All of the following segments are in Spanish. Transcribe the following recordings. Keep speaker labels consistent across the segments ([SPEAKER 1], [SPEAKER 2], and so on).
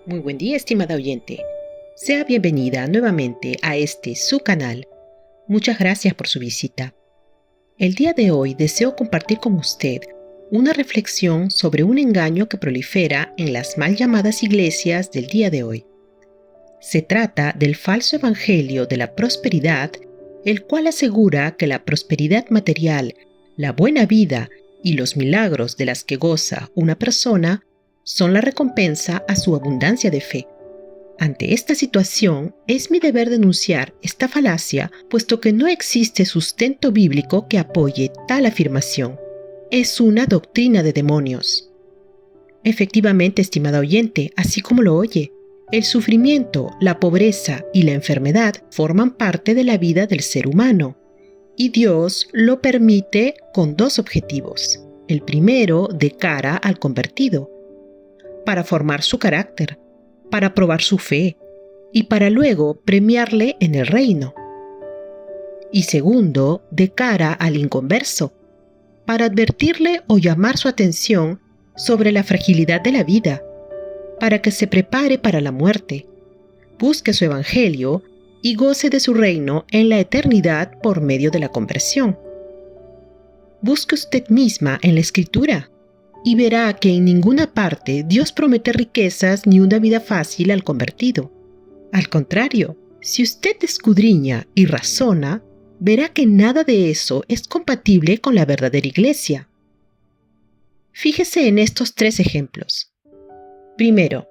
[SPEAKER 1] Muy buen día, estimada oyente. Sea bienvenida nuevamente a su canal. Muchas gracias por su visita. El día de hoy deseo compartir con usted una reflexión sobre un engaño que prolifera en las mal llamadas iglesias del día de hoy. Se trata del falso evangelio de la prosperidad, el cual asegura que la prosperidad material, la buena vida y los milagros de las que goza una persona son la recompensa a su abundancia de fe. Ante esta situación, es mi deber denunciar esta falacia, puesto que no existe sustento bíblico que apoye tal afirmación. Es una doctrina de demonios. Efectivamente, estimada oyente, así como lo oye, el sufrimiento, la pobreza y la enfermedad forman parte de la vida del ser humano, y Dios lo permite con dos objetivos. El primero, de cara al convertido, para formar su carácter, para probar su fe y para luego premiarle en el reino. Y segundo, de cara al inconverso, para advertirle o llamar su atención sobre la fragilidad de la vida, para que se prepare para la muerte, busque su evangelio y goce de su reino en la eternidad por medio de la conversión. Busque usted misma en la Escritura y verá que en ninguna parte Dios promete riquezas ni una vida fácil al convertido. Al contrario, si usted escudriña y razona, verá que nada de eso es compatible con la verdadera iglesia. Fíjese en estos 3 ejemplos. Primero,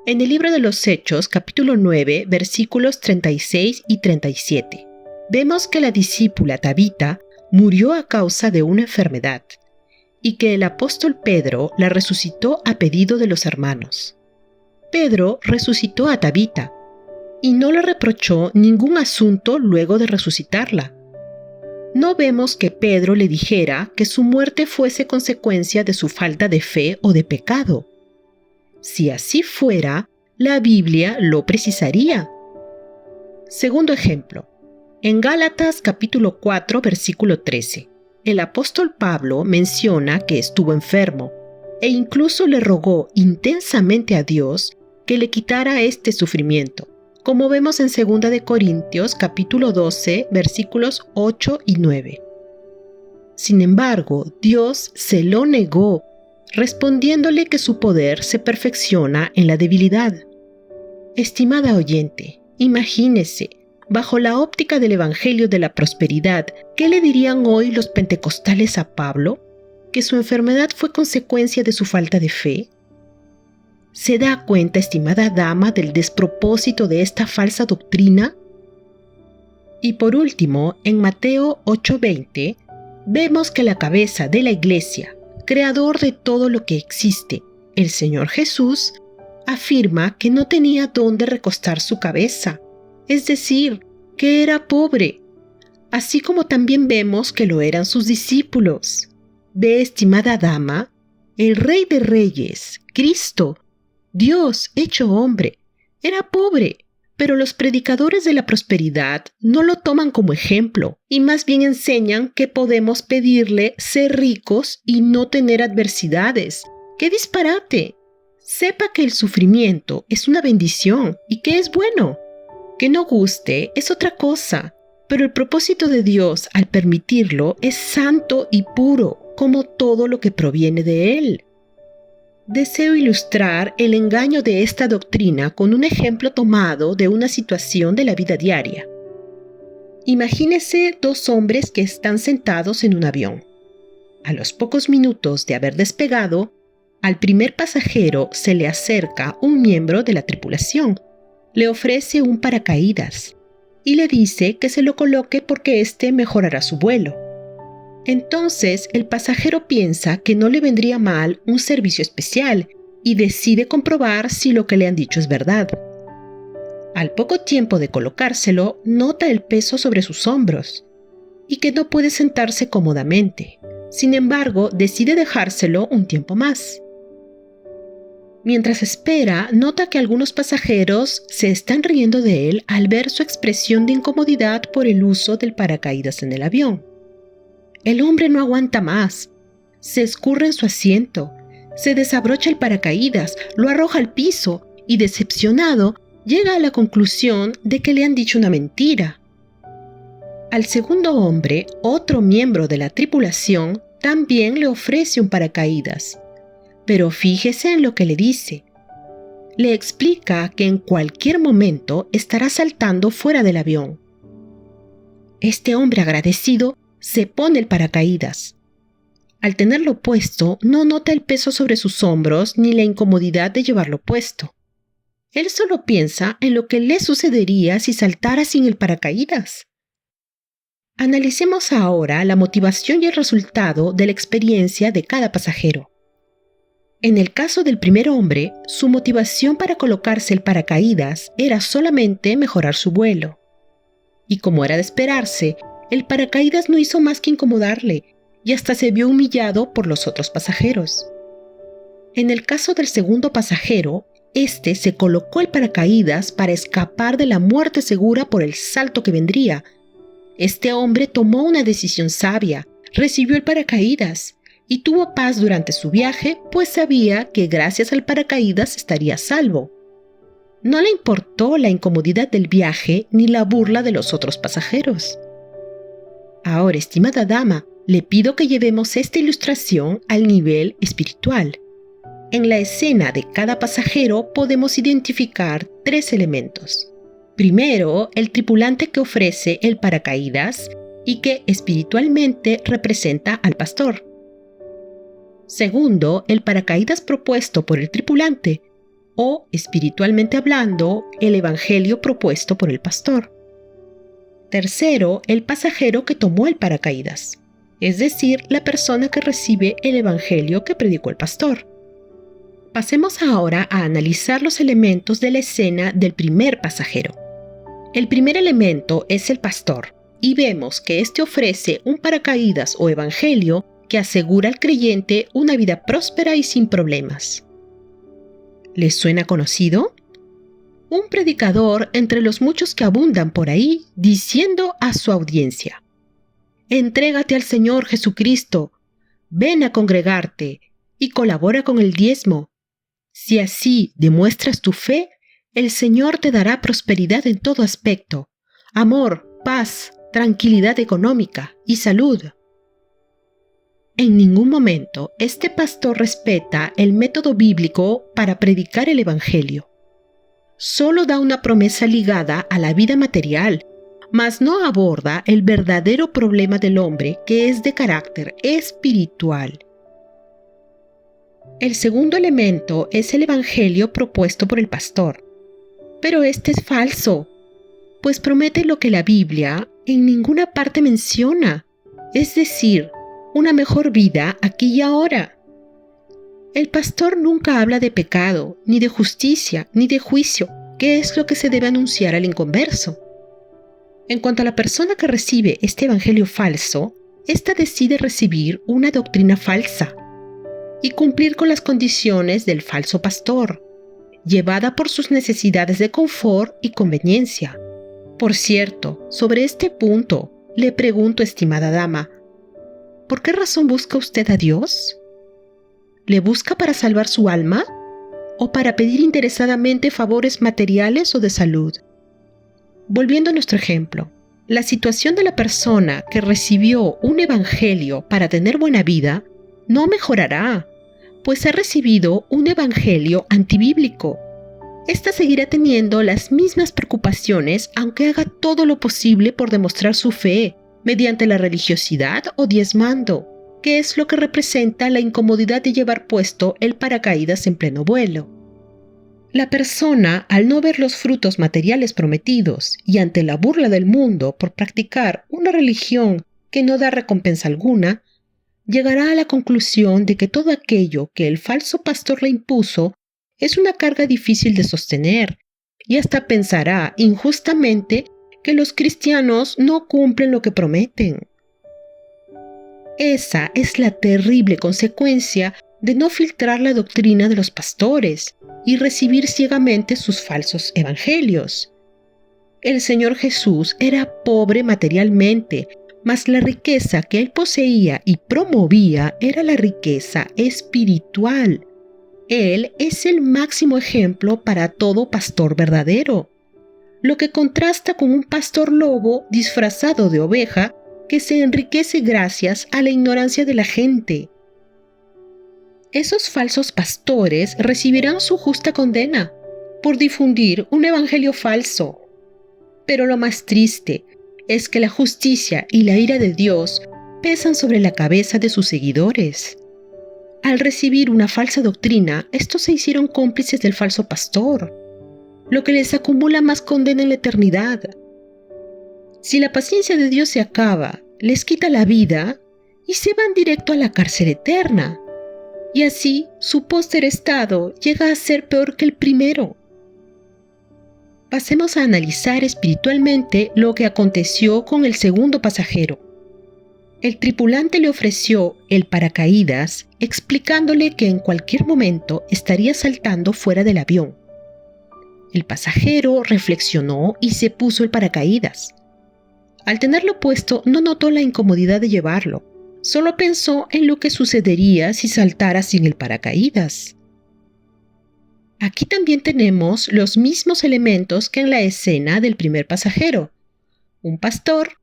[SPEAKER 1] en el libro de los Hechos, capítulo 9, versículos 36 y 37, vemos que la discípula Tabita murió a causa de una enfermedad, y que el apóstol Pedro la resucitó a pedido de los hermanos. Pedro resucitó a Tabita y no le reprochó ningún asunto luego de resucitarla. No vemos que Pedro le dijera que su muerte fuese consecuencia de su falta de fe o de pecado. Si así fuera, la Biblia lo precisaría. Segundo ejemplo, en Gálatas capítulo 4, versículo 13. El apóstol Pablo menciona que estuvo enfermo e incluso le rogó intensamente a Dios que le quitara este sufrimiento, como vemos en 2 Corintios capítulo 12, versículos 8 y 9. Sin embargo, Dios se lo negó, respondiéndole que su poder se perfecciona en la debilidad. Estimada oyente, imagínese, bajo la óptica del Evangelio de la Prosperidad, ¿qué le dirían hoy los pentecostales a Pablo? ¿Que su enfermedad fue consecuencia de su falta de fe? ¿Se da cuenta, estimada dama, del despropósito de esta falsa doctrina? Y por último, en Mateo 8:20, vemos que la cabeza de la Iglesia, creador de todo lo que existe, el Señor Jesús, afirma que no tenía dónde recostar su cabeza. Es decir, que era pobre, así como también vemos que lo eran sus discípulos. Ve, estimada dama, el Rey de Reyes, Cristo, Dios hecho hombre, era pobre, pero los predicadores de la prosperidad no lo toman como ejemplo y más bien enseñan que podemos pedirle ser ricos y no tener adversidades. ¡Qué disparate! Sepa que el sufrimiento es una bendición y que es bueno. Que no guste es otra cosa, pero el propósito de Dios al permitirlo es santo y puro, como todo lo que proviene de Él. Deseo ilustrar el engaño de esta doctrina con un ejemplo tomado de una situación de la vida diaria. Imagínese 2 hombres que están sentados en un avión. A los pocos minutos de haber despegado, al primer pasajero se le acerca un miembro de la tripulación. Le ofrece un paracaídas y le dice que se lo coloque porque éste mejorará su vuelo. Entonces el pasajero piensa que no le vendría mal un servicio especial y decide comprobar si lo que le han dicho es verdad. Al poco tiempo de colocárselo, nota el peso sobre sus hombros y que no puede sentarse cómodamente. Sin embargo, decide dejárselo un tiempo más. Mientras espera, nota que algunos pasajeros se están riendo de él al ver su expresión de incomodidad por el uso del paracaídas en el avión. El hombre no aguanta más. Se escurre en su asiento, se desabrocha el paracaídas, lo arroja al piso y decepcionado, llega a la conclusión de que le han dicho una mentira. Al segundo hombre, otro miembro de la tripulación, también le ofrece un paracaídas. Pero fíjese en lo que le dice. Le explica que en cualquier momento estará saltando fuera del avión. Este hombre agradecido se pone el paracaídas. Al tenerlo puesto, no nota el peso sobre sus hombros ni la incomodidad de llevarlo puesto. Él solo piensa en lo que le sucedería si saltara sin el paracaídas. Analicemos ahora la motivación y el resultado de la experiencia de cada pasajero. En el caso del primer hombre, su motivación para colocarse el paracaídas era solamente mejorar su vuelo. Y como era de esperarse, el paracaídas no hizo más que incomodarle y hasta se vio humillado por los otros pasajeros. En el caso del segundo pasajero, este se colocó el paracaídas para escapar de la muerte segura por el salto que vendría. Este hombre tomó una decisión sabia, recibió el paracaídas y tuvo paz durante su viaje, pues sabía que gracias al paracaídas estaría a salvo. No le importó la incomodidad del viaje ni la burla de los otros pasajeros. Ahora, estimada dama, le pido que llevemos esta ilustración al nivel espiritual. En la escena de cada pasajero podemos identificar 3 elementos. Primero, el tripulante que ofrece el paracaídas y que espiritualmente representa al pastor. Segundo, el paracaídas propuesto por el tripulante, o, espiritualmente hablando, el evangelio propuesto por el pastor. Tercero, el pasajero que tomó el paracaídas, es decir, la persona que recibe el evangelio que predicó el pastor. Pasemos ahora a analizar los elementos de la escena del primer pasajero. El primer elemento es el pastor, y vemos que éste ofrece un paracaídas o evangelio que asegura al creyente una vida próspera y sin problemas. ¿Les suena conocido? Un predicador entre los muchos que abundan por ahí diciendo a su audiencia: «Entrégate al Señor Jesucristo, ven a congregarte y colabora con el diezmo. Si así demuestras tu fe, el Señor te dará prosperidad en todo aspecto, amor, paz, tranquilidad económica y salud». En ningún momento este pastor respeta el método bíblico para predicar el evangelio. Solo da una promesa ligada a la vida material, mas no aborda el verdadero problema del hombre, que es de carácter espiritual. El segundo elemento es el evangelio propuesto por el pastor. Pero este es falso, pues promete lo que la Biblia en ninguna parte menciona, es decir, una mejor vida aquí y ahora. El pastor nunca habla de pecado, ni de justicia, ni de juicio, que es lo que se debe anunciar al inconverso. En cuanto a la persona que recibe este evangelio falso, ésta decide recibir una doctrina falsa y cumplir con las condiciones del falso pastor, llevada por sus necesidades de confort y conveniencia. Por cierto, sobre este punto, le pregunto, estimada dama, ¿por qué razón busca usted a Dios? ¿Le busca para salvar su alma? ¿O para pedir interesadamente favores materiales o de salud? Volviendo a nuestro ejemplo, la situación de la persona que recibió un evangelio para tener buena vida no mejorará, pues ha recibido un evangelio antibíblico. Esta seguirá teniendo las mismas preocupaciones aunque haga todo lo posible por demostrar su fe, mediante la religiosidad o diezmando, que es lo que representa la incomodidad de llevar puesto el paracaídas en pleno vuelo. La persona, al no ver los frutos materiales prometidos y ante la burla del mundo por practicar una religión que no da recompensa alguna, llegará a la conclusión de que todo aquello que el falso pastor le impuso es una carga difícil de sostener, y hasta pensará injustamente que los cristianos no cumplen lo que prometen. Esa es la terrible consecuencia de no filtrar la doctrina de los pastores y recibir ciegamente sus falsos evangelios. El Señor Jesús era pobre materialmente, mas la riqueza que él poseía y promovía era la riqueza espiritual. Él es el máximo ejemplo para todo pastor verdadero, lo que contrasta con un pastor lobo disfrazado de oveja que se enriquece gracias a la ignorancia de la gente. Esos falsos pastores recibirán su justa condena por difundir un evangelio falso. Pero lo más triste es que la justicia y la ira de Dios pesan sobre la cabeza de sus seguidores. Al recibir una falsa doctrina, estos se hicieron cómplices del falso pastor, lo que les acumula más condena en la eternidad. Si la paciencia de Dios se acaba, les quita la vida y se van directo a la cárcel eterna. Y así su póster estado llega a ser peor que el primero. Pasemos a analizar espiritualmente lo que aconteció con el segundo pasajero. El tripulante le ofreció el paracaídas, explicándole que en cualquier momento estaría saltando fuera del avión. El pasajero reflexionó y se puso el paracaídas. Al tenerlo puesto, no notó la incomodidad de llevarlo. Solo pensó en lo que sucedería si saltara sin el paracaídas. Aquí también tenemos los mismos elementos que en la escena del primer pasajero: un pastor,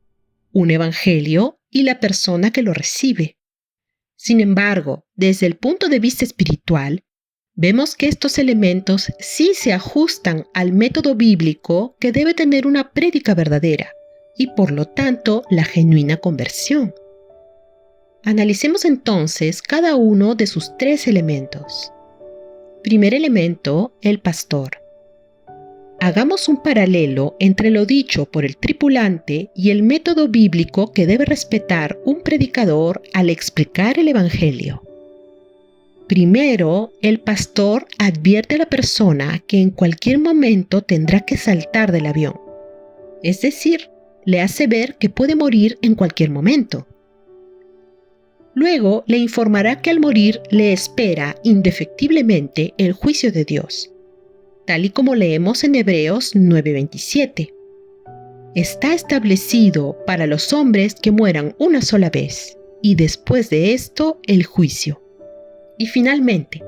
[SPEAKER 1] un evangelio y la persona que lo recibe. Sin embargo, desde el punto de vista espiritual, vemos que estos elementos sí se ajustan al método bíblico que debe tener una prédica verdadera y por lo tanto la genuina conversión. Analicemos entonces cada uno de sus tres elementos. Primer elemento, el pastor. Hagamos un paralelo entre lo dicho por el tripulante y el método bíblico que debe respetar un predicador al explicar el evangelio. Primero, el pastor advierte a la persona que en cualquier momento tendrá que saltar del avión. Es decir, le hace ver que puede morir en cualquier momento. Luego le informará que al morir le espera indefectiblemente el juicio de Dios, tal y como leemos en Hebreos 9:27. Está establecido para los hombres que mueran una sola vez, y después de esto el juicio. Y finalmente,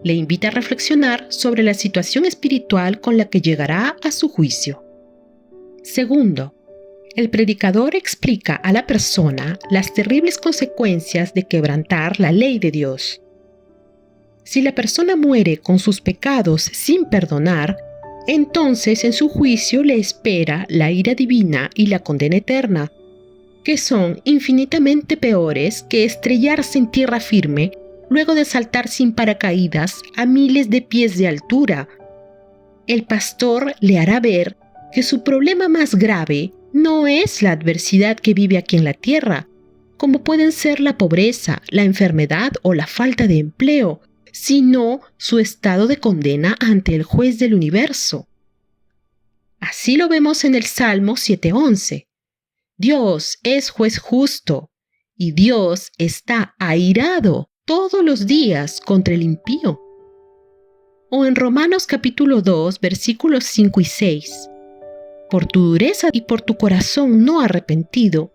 [SPEAKER 1] le invita a reflexionar sobre la situación espiritual con la que llegará a su juicio. Segundo, el predicador explica a la persona las terribles consecuencias de quebrantar la ley de Dios. Si la persona muere con sus pecados sin perdonar, entonces en su juicio le espera la ira divina y la condena eterna, que son infinitamente peores que estrellarse en tierra firme luego de saltar sin paracaídas a miles de pies de altura. El pastor le hará ver que su problema más grave no es la adversidad que vive aquí en la tierra, como pueden ser la pobreza, la enfermedad o la falta de empleo, sino su estado de condena ante el juez del universo. Así lo vemos en el Salmo 7:11. Dios es juez justo, y Dios está airado todos los días contra el impío. O en Romanos capítulo 2, versículos 5 y 6. Por tu dureza y por tu corazón no arrepentido,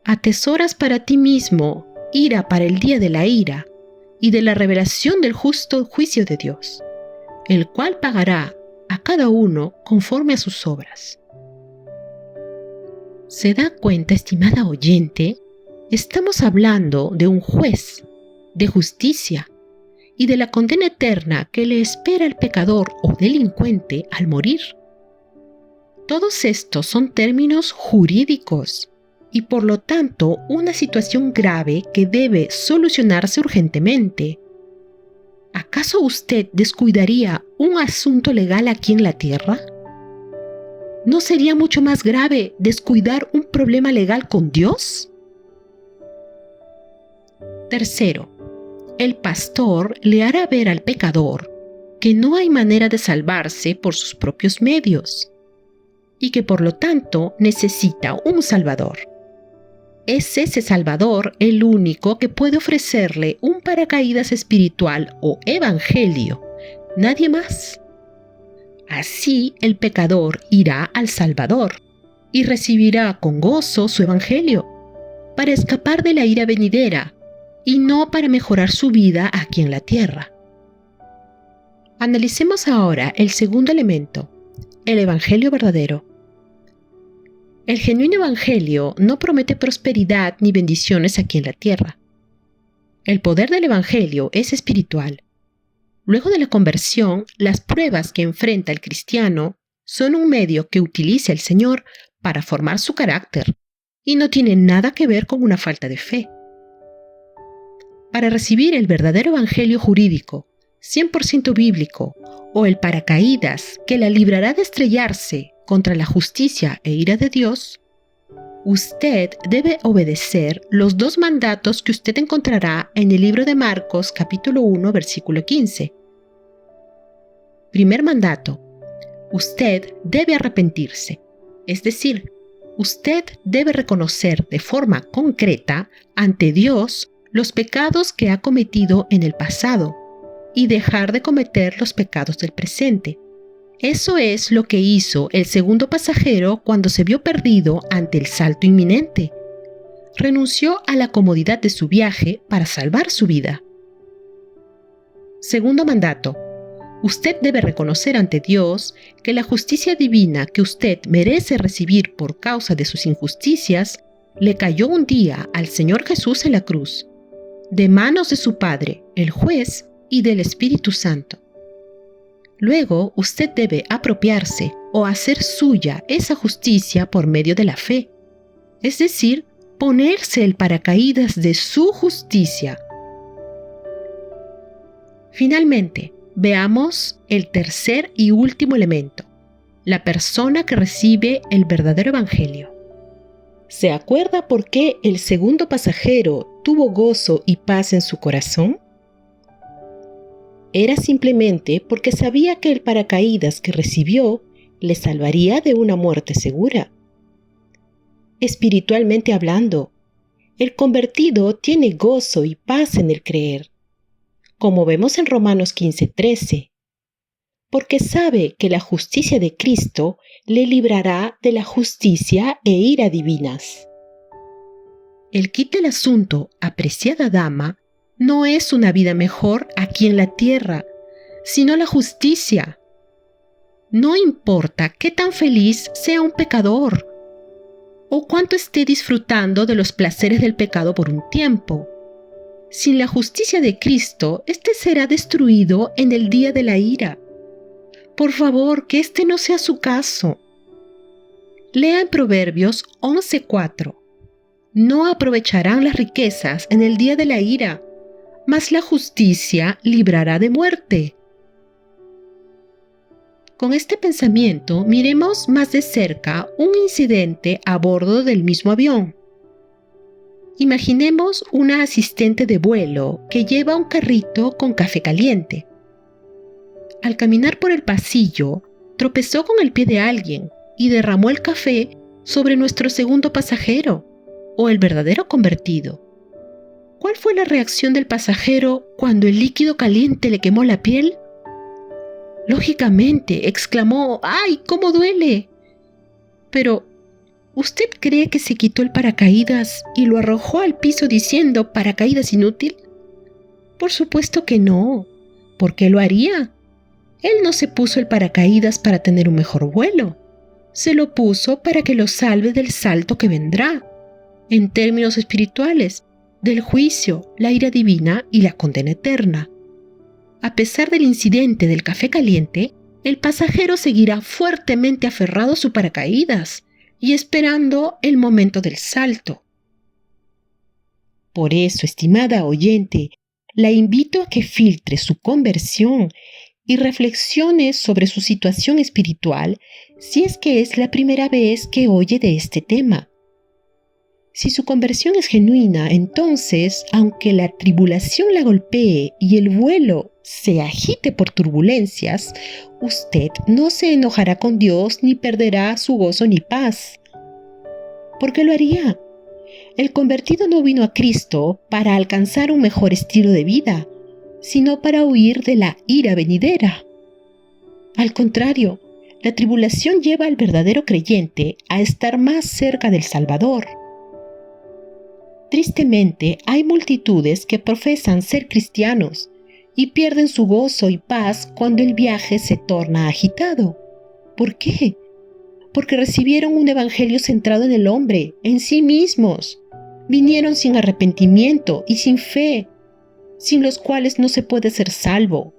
[SPEAKER 1] atesoras para ti mismo ira para el día de la ira y de la revelación del justo juicio de Dios, el cual pagará a cada uno conforme a sus obras. ¿Se da cuenta, estimada oyente? Estamos hablando de un juez, de justicia y de la condena eterna que le espera al pecador o delincuente al morir. Todos estos son términos jurídicos y por lo tanto una situación grave que debe solucionarse urgentemente. ¿Acaso usted descuidaría un asunto legal aquí en la tierra? ¿No sería mucho más grave descuidar un problema legal con Dios? Tercero, el pastor le hará ver al pecador que no hay manera de salvarse por sus propios medios y que por lo tanto necesita un Salvador. Es ese Salvador el único que puede ofrecerle un paracaídas espiritual o evangelio, nadie más. Así el pecador irá al Salvador y recibirá con gozo su evangelio, para escapar de la ira venidera y no para mejorar su vida aquí en la tierra. Analicemos ahora el segundo elemento, el Evangelio verdadero. El genuino Evangelio no promete prosperidad ni bendiciones aquí en la tierra. El poder del Evangelio es espiritual. Luego de la conversión, las pruebas que enfrenta el cristiano son un medio que utiliza el Señor para formar su carácter y no tienen nada que ver con una falta de fe. Para recibir el verdadero Evangelio jurídico, 100% bíblico, o el paracaídas que la librará de estrellarse contra la justicia e ira de Dios, usted debe obedecer los 2 mandatos que usted encontrará en el libro de Marcos, capítulo 1, versículo 15. Primer mandato: usted debe arrepentirse, es decir, usted debe reconocer de forma concreta ante Dios los pecados que ha cometido en el pasado y dejar de cometer los pecados del presente. Eso es lo que hizo el segundo pasajero cuando se vio perdido ante el salto inminente. Renunció a la comodidad de su viaje para salvar su vida. Segundo mandato: usted debe reconocer ante Dios que la justicia divina que usted merece recibir por causa de sus injusticias le cayó un día al Señor Jesús en la cruz, de manos de su Padre, el juez, y del Espíritu Santo. Luego, usted debe apropiarse o hacer suya esa justicia por medio de la fe, es decir, ponerse el paracaídas de su justicia. Finalmente, veamos el tercer y último elemento, la persona que recibe el verdadero Evangelio. ¿Se acuerda por qué el segundo pasajero tuvo gozo y paz en su corazón? Era simplemente porque sabía que el paracaídas que recibió le salvaría de una muerte segura. Espiritualmente hablando, el convertido tiene gozo y paz en el creer, como vemos en Romanos 15:13, porque sabe que la justicia de Cristo le librará de la justicia e ira divinas. El kit del asunto, apreciada dama, no es una vida mejor aquí en la tierra, sino la justicia. No importa qué tan feliz sea un pecador, o cuánto esté disfrutando de los placeres del pecado por un tiempo. Sin la justicia de Cristo, éste será destruido en el día de la ira. Por favor, que este no sea su caso. Lea en Proverbios 11:4. No aprovecharán las riquezas en el día de la ira, mas la justicia librará de muerte. Con este pensamiento, miremos más de cerca un incidente a bordo del mismo avión. Imaginemos una asistente de vuelo que lleva un carrito con café caliente. Al caminar por el pasillo, tropezó con el pie de alguien y derramó el café sobre nuestro segundo pasajero, o el verdadero convertido. ¿Cuál fue la reacción del pasajero cuando el líquido caliente le quemó la piel? Lógicamente, exclamó: ¡ay, cómo duele! Pero, ¿usted cree que se quitó el paracaídas y lo arrojó al piso diciendo paracaídas inútil? Por supuesto que no. ¿Por qué lo haría? Él no se puso el paracaídas para tener un mejor vuelo. Se lo puso para que lo salve del salto que vendrá. En términos espirituales, del juicio, la ira divina y la condena eterna. A pesar del incidente del café caliente, el pasajero seguirá fuertemente aferrado a su paracaídas y esperando el momento del salto. Por eso, estimada oyente, la invito a que filtre su conversión y reflexione sobre su situación espiritual si es que es la primera vez que oye de este tema. Si su conversión es genuina, entonces, aunque la tribulación la golpee y el vuelo se agite por turbulencias, usted no se enojará con Dios ni perderá su gozo ni paz. ¿Por qué lo haría? El convertido no vino a Cristo para alcanzar un mejor estilo de vida, sino para huir de la ira venidera. Al contrario, la tribulación lleva al verdadero creyente a estar más cerca del Salvador. Tristemente, hay multitudes que profesan ser cristianos y pierden su gozo y paz cuando el viaje se torna agitado. ¿Por qué? Porque recibieron un evangelio centrado en el hombre, en sí mismos. Vinieron sin arrepentimiento y sin fe, sin los cuales no se puede ser salvo.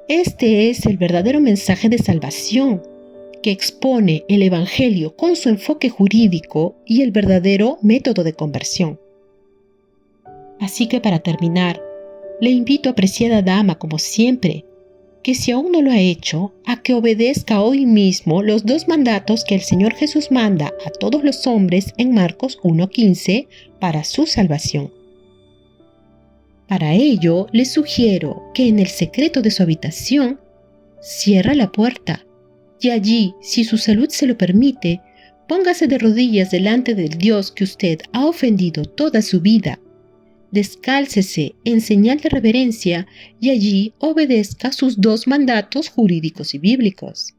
[SPEAKER 1] Este es el verdadero mensaje de salvación, que expone el evangelio con su enfoque jurídico y el verdadero método de conversión. Así que para terminar, le invito, apreciada dama, como siempre, que si aún no lo ha hecho, a que obedezca hoy mismo los 2 mandatos que el Señor Jesús manda a todos los hombres en Marcos 1:15 para su salvación. Para ello, le sugiero que en el secreto de su habitación cierre la puerta y allí, si su salud se lo permite, póngase de rodillas delante del Dios que usted ha ofendido toda su vida. Descálcese en señal de reverencia y allí obedezca sus 2 mandatos jurídicos y bíblicos.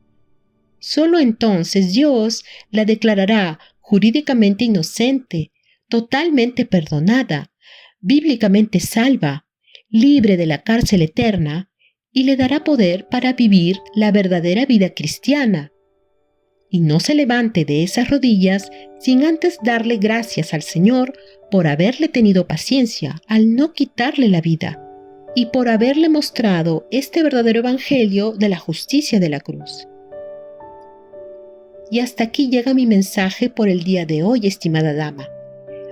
[SPEAKER 1] Solo entonces Dios la declarará jurídicamente inocente, totalmente perdonada, bíblicamente salva, libre de la cárcel eterna y le dará poder para vivir la verdadera vida cristiana. Y no se levante de esas rodillas sin antes darle gracias al Señor por haberle tenido paciencia al no quitarle la vida y por haberle mostrado este verdadero evangelio de la justicia de la cruz. Y hasta aquí llega mi mensaje por el día de hoy, estimada dama.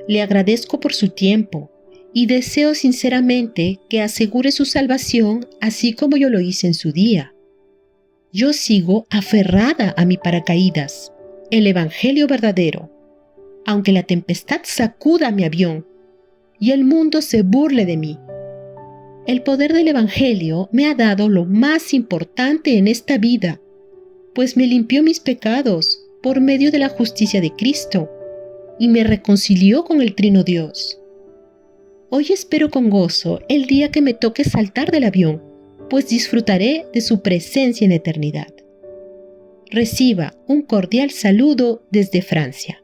[SPEAKER 1] Le agradezco por su tiempo y deseo sinceramente que asegure su salvación así como yo lo hice en su día. Yo sigo aferrada a mi paracaídas, el evangelio verdadero, aunque la tempestad sacuda mi avión y el mundo se burle de mí. El poder del evangelio me ha dado lo más importante en esta vida, pues me limpió mis pecados por medio de la justicia de Cristo y me reconcilió con el Trino Dios. Hoy espero con gozo el día que me toque saltar del avión, pues disfrutaré de su presencia en eternidad. Reciba un cordial saludo desde Francia.